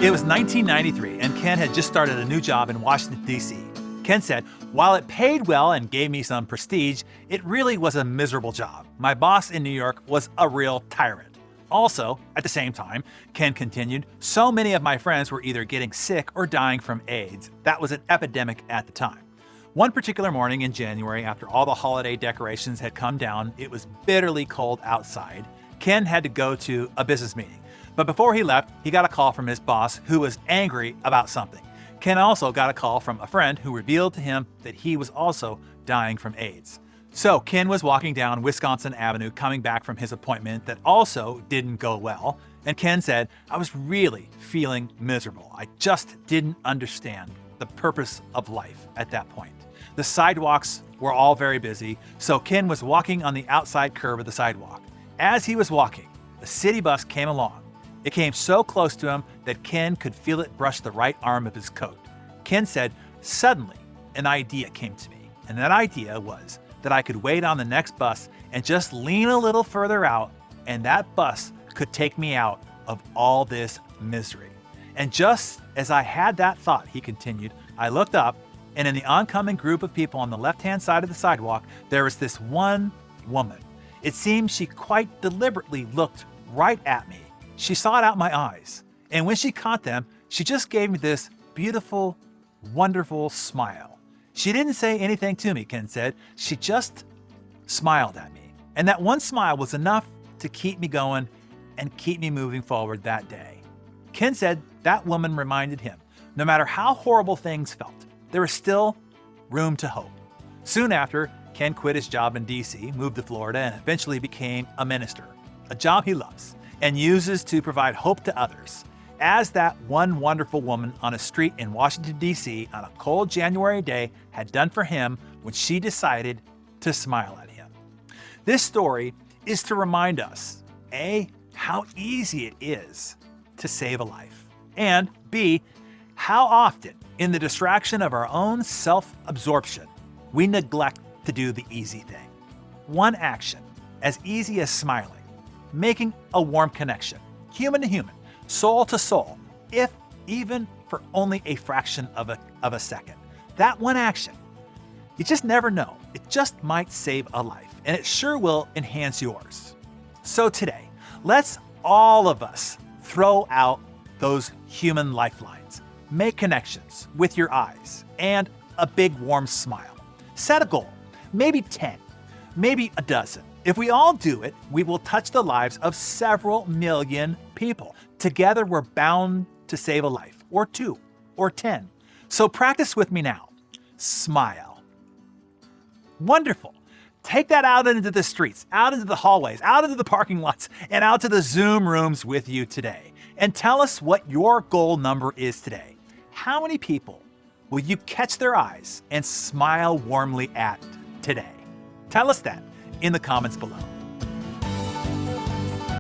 It was 1993, and Ken had just started a new job in Washington, D.C. Ken said, while it paid well and gave me some prestige, it really was a miserable job. My boss in New York was a real tyrant. Also, at the same time, Ken continued, so many of my friends were either getting sick or dying from AIDS. That was an epidemic at the time. One particular morning in January, after all the holiday decorations had come down, it was bitterly cold outside. Ken had to go to a business meeting. But before he left, he got a call from his boss who was angry about something. Ken also got a call from a friend who revealed to him that he was also dying from AIDS. So Ken was walking down Wisconsin Avenue coming back from his appointment that also didn't go well. And Ken said, I was really feeling miserable. I just didn't understand the purpose of life at that point. The sidewalks were all very busy, so Ken was walking on the outside curb of the sidewalk. As he was walking, a city bus came along. It came so close to him that Ken could feel it brush the right arm of his coat. Ken said, suddenly, an idea came to me. And that idea was that I could wait on the next bus and just lean a little further out, and that bus could take me out of all this misery. And just as I had that thought, he continued, I looked up, and in the oncoming group of people on the left-hand side of the sidewalk, there was this one woman. It seemed she quite deliberately looked right at me. She sought out my eyes, and when she caught them, she just gave me this beautiful, wonderful smile. She didn't say anything to me, Ken said. She just smiled at me. And that one smile was enough to keep me going and keep me moving forward that day. Ken said that woman reminded him, no matter how horrible things felt, there was still room to hope. Soon after, Ken quit his job in D.C., moved to Florida, and eventually became a minister, a job he loves and uses to provide hope to others, as that one wonderful woman on a street in Washington, D.C. on a cold January day had done for him when she decided to smile at him. This story is to remind us, A, how easy it is to save a life, and B, how often, in the distraction of our own self-absorption, we neglect to do the easy thing. One action, as easy as smiling, making a warm connection, human to human, soul to soul, if even for only a fraction of a second. That one action, you just never know. It just might save a life, and it sure will enhance yours. So today, let's all of us throw out those human lifelines. Make connections with your eyes and a big warm smile. Set a goal, maybe 10, maybe a dozen. If we all do it, we will touch the lives of several million people. Together, we're bound to save a life, or 2, or 10. So practice with me now. Smile. Wonderful. Take that out into the streets, out into the hallways, out into the parking lots, and out to the Zoom rooms with you today. And tell us what your goal number is today. How many people will you catch their eyes and smile warmly at today? Tell us that in the comments below.